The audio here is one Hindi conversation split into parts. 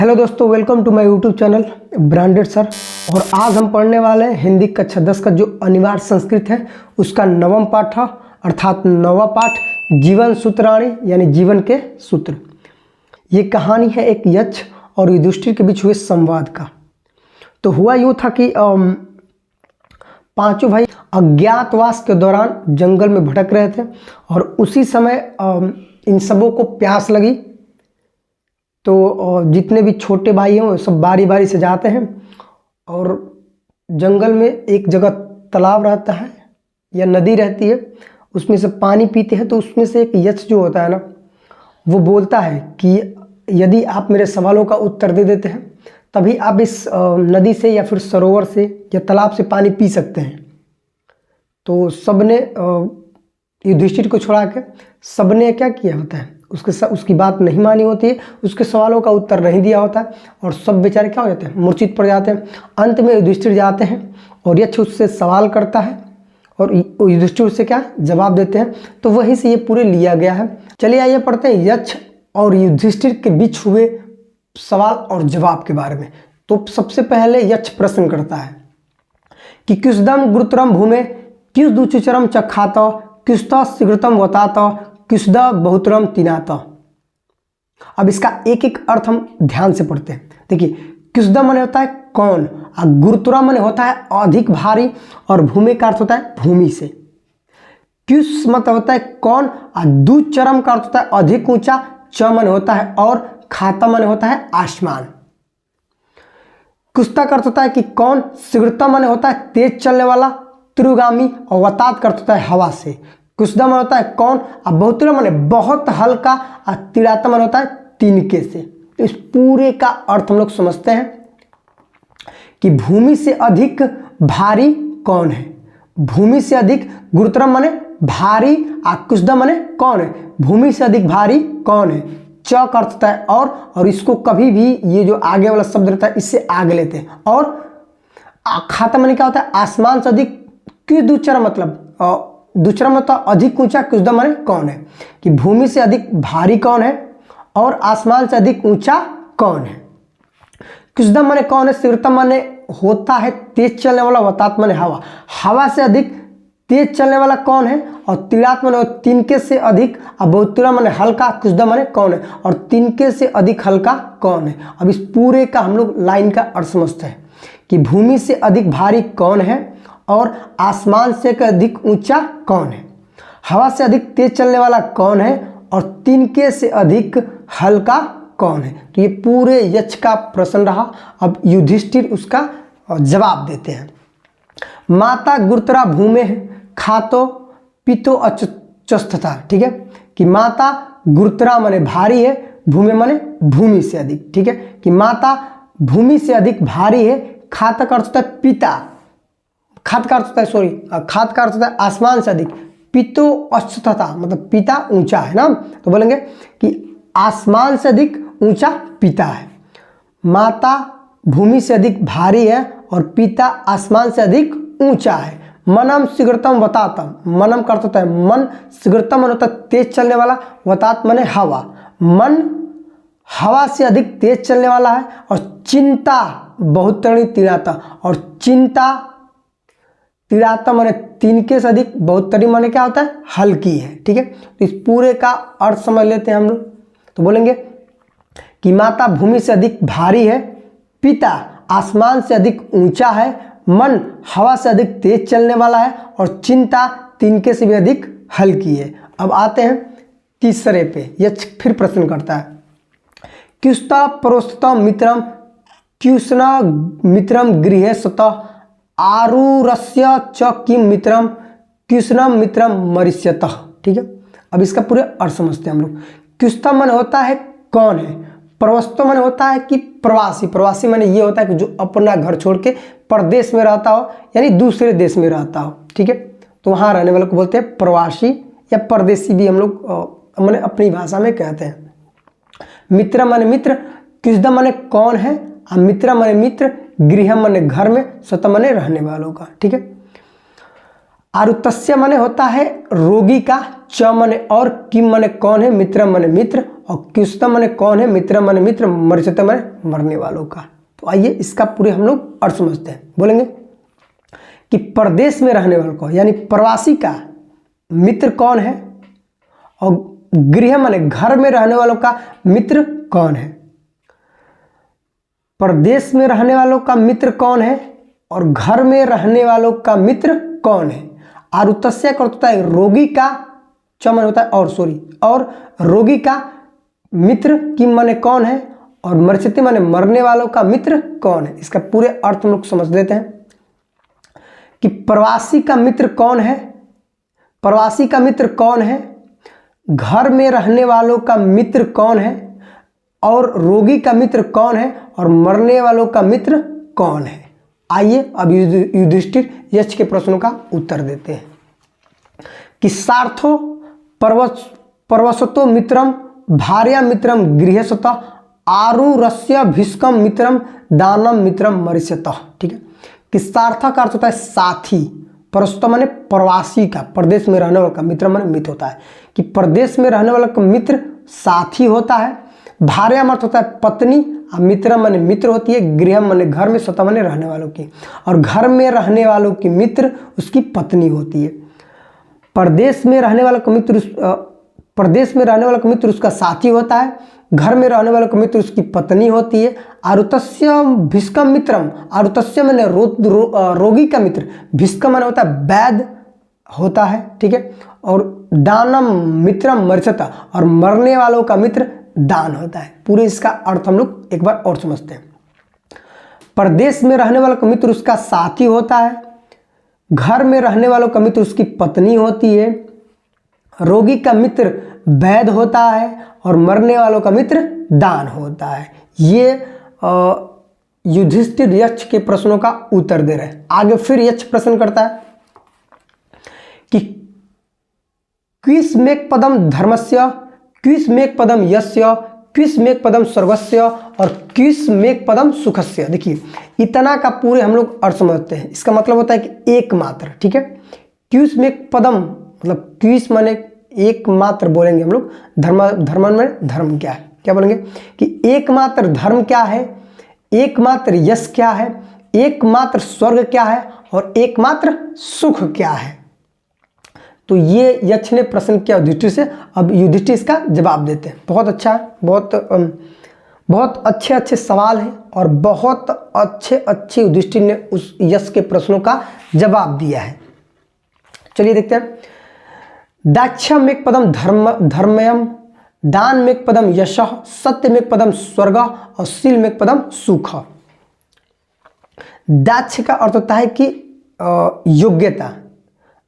हेलो दोस्तों, welcome to my YouTube channel branded sir. और आज हम पढ़ने वाले हैं हिंदी कक्षा 10 का जो अनिवार्य संस्कृत है उसका नवम पाठ है, अर्थात नवा पाठ जीवन सूत्राणी यानी जीवन के सूत्र। ये कहानी है एक यक्ष और युधिष्ठिर के बीच हुए संवाद का। तो हुआ यूँ था कि पांचों भाई अज्ञातवास के दौरान जंगल में भटक रहे थे और उसी समय इन सबों को प्यास लगी। तो जितने भी छोटे भाई हैं वो सब बारी बारी से जाते हैं और जंगल में एक जगह तालाब रहता है या नदी रहती है, उसमें से पानी पीते हैं। तो उसमें से एक यक्ष जो होता है ना, वो बोलता है कि यदि आप मेरे सवालों का उत्तर दे देते हैं तभी आप इस नदी से या फिर सरोवर से या तालाब से पानी पी सकते हैं। तो सबने युधिष्ठिर को छोड़ा के सबने क्या किया होता है, उसकी बात नहीं मानी होती है, उसके सवालों का उत्तर नहीं दिया होता है और सब बेचारे क्या हो जाते हैं, मूर्छित पड़ जाते हैं। अंत में युधिष्ठिर जाते हैं और यक्ष उससे सवाल करता है और युधिष्ठिर उससे क्या जवाब देते हैं। तो वहीं से ये पूरे लिया गया है। चलिए आइए पढ़ते हैं यक्ष और युधिष्ठिर के बीच हुए सवाल और जवाब के बारे में। तो सबसे पहले यक्ष प्रश्न करता है कि किसदम गुरुतरम भूमे किस दुचरम चखात किसता शीघ्रतम वतात किसदा बहुतरम तिनात। अब इसका एक एक अर्थ हम ध्यान से पढ़ते हैं। देखिए, किसदा माने होता है कौन, और गुरुतुरा माने होता है अधिक भारी, और भूमि का अर्थ होता है भूमि से। किस मतलब होता है कौन, और दुचरम का अर्थ होता है अधिक ऊंचा, च माने होता है और, खाता माने होता है आसमान। कुस्ता का अर्थ होता है कि कौन, शीघ्रता माने होता है तेज चलने वाला, त्रिगामी, और वतात का अर्थ होता है हवा से। कुसदा मन होता है कौन, और बहुतुरा माने बहुत हल्का, और तिड़ाता मन होता है तिनके से। तो इस पूरे का अर्थ हम लोग समझते हैं कि भूमि से अधिक भारी कौन है। भूमि से अधिक गुरुतरम माने भारी, और कुसदा माने कौन है, भूमि से अधिक भारी कौन है। च का अर्थ होता है और इसको कभी भी ये जो आगे वाला शब्द रहता है इससे आगे लेते हैं। और खाता माने क्या होता है, आसमान से अधिक, क्यों दूसरा मतलब दूसरा मतलब अधिक ऊंचा, कुसदा माने कौन है, कि भूमि से अधिक भारी कौन है और आसमान से अधिक ऊंचा कौन है। कुसदा माने कौन है, शीघ्रता माने होता है तेज चलने वाला, वतात माने हवा, हवा से अधिक तेज चलने वाला कौन है, और तिड़ात माने तिनके से अधिक, और बहुतुरा माने हल्का, कुसदा माने कौन है और तिनके से अधिक हल्का कौन है। अब इस पूरे का हम लोग लाइन का अर्थ समझते हैं कि भूमि से अधिक भारी कौन है और आसमान से अधिक ऊंचा कौन है, हवा से अधिक तेज चलने वाला कौन है और तिनके से अधिक हल्का कौन है। तो ये पूरे यक्ष का प्रश्न रहा। अब युधिष्ठिर उसका जवाब देते हैं। माता गुरुतरा भूमे खातो पितो अचस्थता। ठीक है, कि माता गुरुतरा माने भारी है, भूमि माने भूमि से अधिक। ठीक है, कि माता भूमि से अधिक भारी है, खाता का अर्थ होता है पिता, खात का अर्थ होता है खात का अर्थ होता है आसमान से अधिक, पितो अचस्थता मतलब पिता ऊंचा है ना। तो बोलेंगे कि आसमान से अधिक ऊंचा पिता है, माता भूमि से अधिक भारी है और पिता आसमान से अधिक ऊंचा है। मनम शीघ्रतम वतातम, मनम का अर्थ होता है मन, शीघ्रतम होता है तेज चलने वाला, वतात माने हवा, मन हवा से अधिक तेज चलने वाला है। और चिंता बहुतरणी तिड़ाता, और चिंता तिड़ाता माने तिनके से अधिक, बहुतरी माने क्या होता है हल्की है। ठीक है, तो इस पूरे का अर्थ समझ लेते हैं हम लोग। तो बोलेंगे कि माता भूमि से अधिक भारी है, पिता आसमान से अधिक ऊंचा है, मन हवा से अधिक तेज चलने वाला है और चिंता तिनके से भी अधिक हल्की है। अब आते हैं तीसरे पे। यक्ष फिर प्रश्न करता है, क्युस्ता परोस्तम मित्रम क्युष्ण मित्रम गृहे स्वतः आरूरस्य च किम मित्रम कृष्णम मित्रम मरिष्यतः। ठीक है, अब इसका पूरे अर्थ समझते हैं हम लोग। क्युस्ता मन होता है कौन है, प्रवस्तो मन होता है कि प्रवासी, प्रवासी माने ये होता है कि जो अपना घर छोड़ के परदेश में रहता हो यानी दूसरे देश में रहता हो। ठीक है, तो वहाँ रहने वाले को बोलते हैं प्रवासी या परदेसी भी हम लोग मैंने अपनी भाषा में कहते हैं। मित्र माने मित्र, किसदा माने कौन है, और मित्र माने मित्र, गृह माने घर में, स्वतः माने रहने वालों का। ठीक है, आरुतस्य माने होता है रोगी का, च मने और, किम मने कौन है, मित्रम मने मित्र, और क्युस्तम मने कौन है, मित्रम मने मित्र, मरीचितम मने मरने वालों का। तो आइए इसका पूरे हम लोग अर्थ समझते हैं। बोलेंगे कि परदेश में रहने वालों को यानी प्रवासी का मित्र कौन है, और गृह माने घर में रहने वालों का मित्र कौन है। परदेश में रहने वालों का मित्र कौन है और घर में रहने वालों का मित्र कौन है। आरुतस्य का होता है रोगी का, चमन होता है और रोगी का मित्र किम माने कौन है, और मरचिति माने मरने वालों का मित्र कौन है। इसका पूरे अर्थ हम लोग समझ लेते हैं कि प्रवासी का मित्र कौन है, प्रवासी का मित्र कौन है, घर में रहने वालों का मित्र कौन है, और रोगी का मित्र कौन है, और मरने वालों का मित्र कौन है। आइए अब युधिष्ठिर यक्ष के प्रश्नों का उत्तर देते हैं कि सार्थो पर्वसतो मित्रम भार्या मित्रम गृहस्थ आरुरस्य भीष्कम मित्रम दानम मित्रम मरीष्यत। ठीक है, कि सार्थक अर्थ होता है साथी, परस्त माने प्रवासी का, प्रदेश में रहने वाला का, मित्र माने मित्र होता है कि प्रदेश में रहने वाला का मित्र साथी होता है। भार्या अर्थ होता है पत्नी, और मित्र माने मित्र होती है, गृह माने घर में, सता माने रहने वालों की, और घर में रहने वालों की मित्र उसकी पत्नी होती है। प्रदेश में रहने वाला का मित्र प्रदेश में रहने वाला का मित्र उसका साथी होता है, घर में रहने वाला का मित्र उसकी पत्नी होती है। आरुतस्य भीष्कम मित्रम, आरुतस्य माने रोगी का मित्र, भीष्कम माने होता है वैद्य होता है। ठीक है, और दानम मित्रम मरीचित, और मरने वालों का मित्र दान होता है। पूरे इसका अर्थ हम लोग एक बार और समझते हैं। प्रदेश में रहने वाला का मित्र उसका साथी होता है, घर में रहने वालों का मित्र उसकी पत्नी होती है, रोगी का मित्र वैद्य होता है, और मरने वालों का मित्र दान होता है। ये युधिष्ठिर यक्ष के प्रश्नों का उत्तर दे रहे हैं। आगे फिर यक्ष प्रश्न करता है कि क्विस्मेक पदम धर्मस्य, क्विस्मेक पदम यस्य, क्विस्मेक पदम स्वर्गस्य, और क्विस्मेक पदम सुखस्य। देखिए इतना का पूरे हम लोग अर्थ समझते हैं। इसका मतलब होता है कि एकमात्र। ठीक है, क्विस्मेक पदम मतलब क्विस माने एकमात्र बोलेंगे हम लोग, धर्म में धर्म क्या है, क्या बोलेंगे कि एकमात्र धर्म क्या है, एकमात्र यश क्या है, एकमात्र स्वर्ग क्या है, और एकमात्र सुख क्या है। तो ये यक्ष ने प्रश्न किया युधिष्ठिर से। अब युधिष्ठिर इसका जवाब देते हैं। बहुत अच्छा है, बहुत अच्छे अच्छे सवाल हैं, और बहुत अच्छे युधिष्ठिर ने उस यक्ष के प्रश्नों का जवाब दिया है। चलिए देखते हैं। दाक्ष्यम एक पदम धर्मयम, दान में एक पदम यश, सत्य में एक पदम स्वर्ग, और शील में एक पदम सुख। दाक्ष्य का अर्थ होता है कि योग्यता,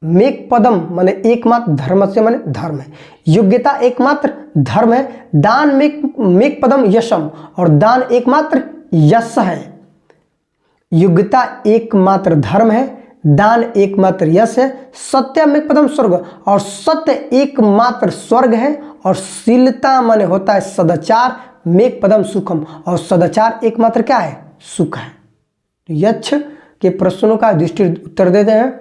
मेक पदम माने एकमात्र, धर्म से माने धर्म है, योग्यता एकमात्र धर्म है। दान मेक पदम यशम, और दान एकमात्र यश है। योग्यता एकमात्र धर्म है, दान एकमात्र यश है। सत्य में पदम स्वर्ग, और सत्य एकमात्र स्वर्ग है। और शीलता माने होता है सदाचार, मेक पदम सुखम, और सदाचार एकमात्र क्या है, सुख है। यक्ष के प्रश्नों का युधिष्ठिर उत्तर देते हैं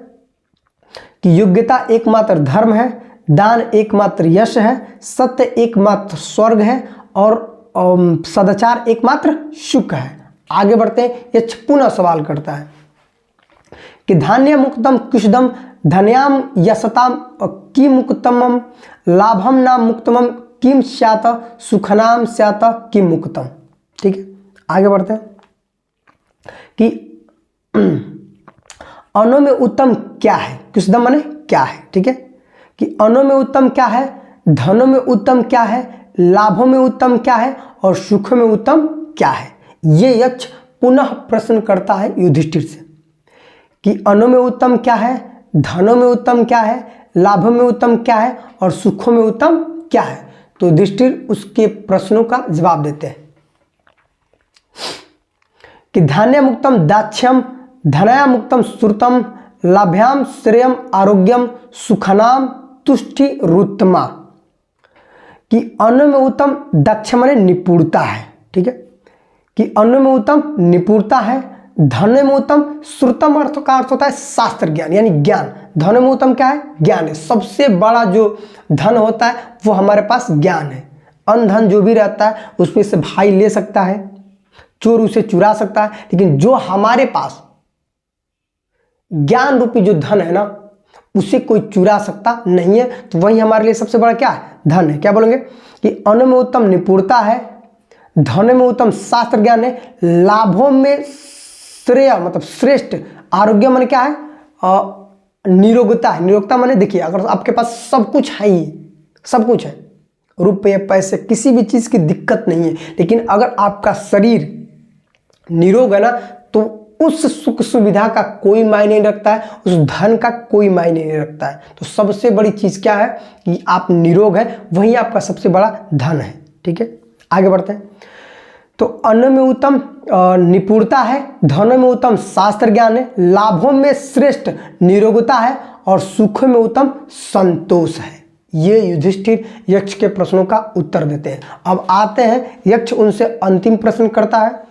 कि योग्यता एकमात्र धर्म है, दान एकमात्र यश है, सत्य एकमात्र स्वर्ग है, और सदाचार एकमात्र सुख है। आगे बढ़ते हैं। यक्ष पुनः सवाल करता है कि धान्य मुक्तम कुशदम धन्याम यशताम कि मुक्तमम लाभम नाम मुक्तमम किम स्यात सुखनाम स्यात कि मुक्तम। ठीक है, आगे बढ़ते हैं कि अनो में उत्तम क्या है, कुशदम माने क्या है। ठीक है, कि अनो में उत्तम क्या है, धनों में उत्तम क्या है, लाभों में उत्तम क्या है, और सुख में उत्तम क्या है। ये यक्ष पुनः प्रश्न करता है युधिष्ठिर से कि अनो में उत्तम क्या है, धनों में उत्तम क्या है, लाभों में उत्तम क्या है, और सुखों में उत्तम क्या है। तो युधिष्ठिर उसके प्रश्नों का जवाब देते हैं कि धान्य मुक्तम दाक्ष्यम, धनया मुक्तम श्रुतम, लाभ्याम श्रेयम आरोग्यम, सुखनाम तुष्टि रुत्तमा। कि अन्न में उत्तम दक्ष माने निपुणता है। ठीक है, कि अन्न में उत्तम निपुणता है, धन में उत्तम, श्रुतम अर्थ का अर्थ होता है शास्त्र ज्ञान यानी ज्ञान। धन में उत्तम क्या है? ज्ञान है। सबसे बड़ा जो धन होता है वो हमारे पास ज्ञान है। अन धन जो भी रहता है उसमें से भाई ले सकता है, चोर उसे चुरा सकता है, लेकिन जो हमारे पास ज्ञान रूपी जो धन है ना उसे कोई चुरा सकता नहीं है। तो वही हमारे लिए सबसे बड़ा क्या है? धन है। क्या बोलेंगे कि अन्न में उत्तम निपुणता है, धन में उत्तम शास्त्र ज्ञान है, लाभों में श्रेय मतलब श्रेष्ठ, आरोग्य मन क्या है? निरोगता है। निरोगता माने देखिए अगर आपके पास सब कुछ है ही, सब कुछ है, रुपये पैसे किसी भी चीज़ की दिक्कत नहीं है, लेकिन अगर आपका शरीर निरोग है ना तो उस सुख सुविधा का कोई मायने नहीं रखता है, उस धन का कोई मायने नहीं रखता है। तो सबसे बड़ी चीज़ क्या है कि आप निरोग हैं, वही आपका सबसे बड़ा धन है। ठीक है, आगे बढ़ते हैं। तो अन्न में उत्तम निपुणता है, धन में उत्तम शास्त्र ज्ञान है, लाभों में श्रेष्ठ निरोगता है और सुख में उत्तम संतोष है। ये युधिष्ठिर यक्ष के प्रश्नों का उत्तर देते हैं। अब आते हैं यक्ष उनसे अंतिम प्रश्न करता है।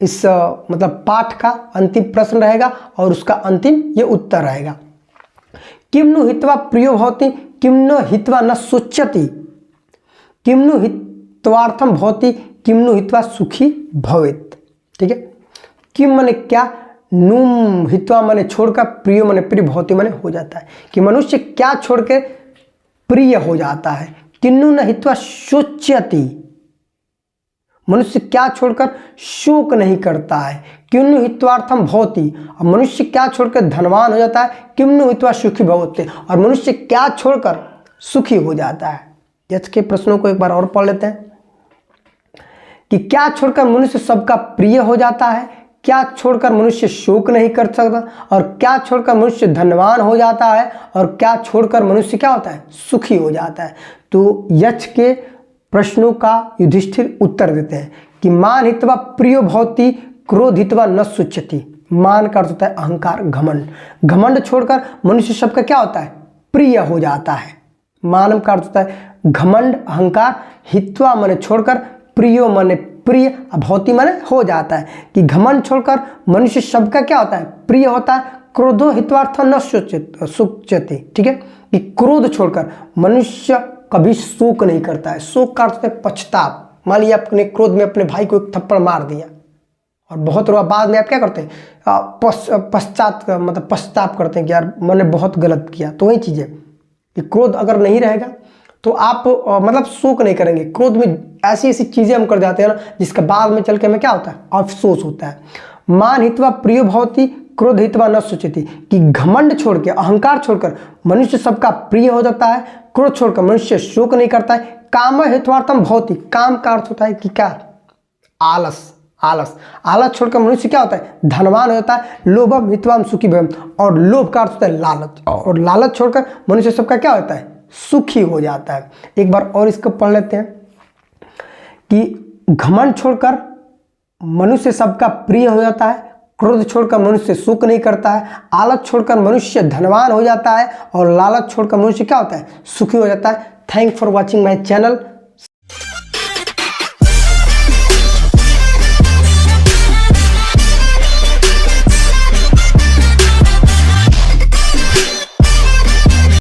इस मतलब पाठ का अंतिम प्रश्न रहेगा और उसका अंतिम ये उत्तर रहेगा। किम्नु हित्वा प्रियो भवति, किम्नु हित्वा न सोच्यति, किम्नु हित्वार्थम भवति, किम्नु हित्वा सुखी भवेत्। ठीक है, किम माने क्या, नुम हित्वा माने छोड़कर, प्रियो माने प्रिय, भवति माने हो जाता है कि मनुष्य क्या छोड़कर प्रिय हो जाता है। किन्नु न हित्वा शोच्यति, मनुष्य क्या छोड़कर शोक नहीं करता है। किम्नु हित्वार्थम भवति, और मनुष्य क्या छोड़कर धनवान हो जाता है। किम्नु हित्वा सुखी भवति, और मनुष्य क्या छोड़कर सुखी हो जाता है। यक्ष के प्रश्नों को एक बार और पढ़ लेते हैं कि क्या छोड़कर मनुष्य सबका प्रिय हो जाता है, क्या छोड़कर मनुष्य शोक नहीं कर सकता, और क्या छोड़कर मनुष्य धनवान हो जाता है, और क्या छोड़कर मनुष्य क्या होता है, सुखी हो जाता है। तो यक्ष के प्रश्नों का युधिष्ठिर उत्तर देते हैं कि मान हित्वा प्रियो भवति, क्रोध हित्वा न शुच्यति। मान का अर्थ होता है अहंकार, घमंड। घमंड छोड़कर मनुष्य सबका क्या होता है, प्रिय हो जाता है। मानव का अर्थ होता है घमंड, अहंकार, हित्वा माने छोड़कर, प्रियो माने प्रिय, भवति माने हो जाता है कि घमंड छोड़कर मनुष्य सबका क्या होता है, प्रिय होता है। क्रोधो हित्वार्थ न शुच्यति। ठीक है, कि क्रोध छोड़कर मनुष्य कभी शोक नहीं करता है। शोक का अर्थ है पछताप। मान लिया आपने क्रोध में अपने भाई को एक थप्पड़ मार दिया और बहुत रोआ, बाद में आप क्या करते हैं, मतलब पश्चाताप करते हैं कि यार मैंने बहुत गलत किया। तो वही चीज़ है कि क्रोध अगर नहीं रहेगा तो आप मतलब शोक नहीं करेंगे। क्रोध में ऐसी ऐसी चीज़ें हम कर जाते हैं ना जिसका बाद में चल के हमें क्या होता है, अफसोस होता है। मान हित्वा प्रियो भवति, क्रोध हित्वा न शुच्यति, कि घमंड छोड़ के, अहंकार छोड़कर मनुष्य सबका प्रिय हो जाता है। क्रोध छोड़कर मनुष्य शोक नहीं करता है। काम हित्वार्थम भवति, काम का अर्थ होता है कि क्या, आलस। आलस, आलस छोड़कर मनुष्य क्या होता है, धनवान हो जाता है। लोभम हित्वाम सुखी भवम, और लोभ का अर्थ होता है लालच, और लालच छोड़कर मनुष्य सबका क्या होता है, सुखी हो जाता है। एक बार और इसको पढ़ लेते हैं कि घमंड छोड़कर मनुष्य सबका प्रिय हो जाता है, क्रोध छोड़कर मनुष्य सुख नहीं करता है, आलस छोड़कर मनुष्य धनवान हो जाता है, और लालच छोड़कर मनुष्य क्या होता है, सुखी हो जाता है। Thank for watching my channel.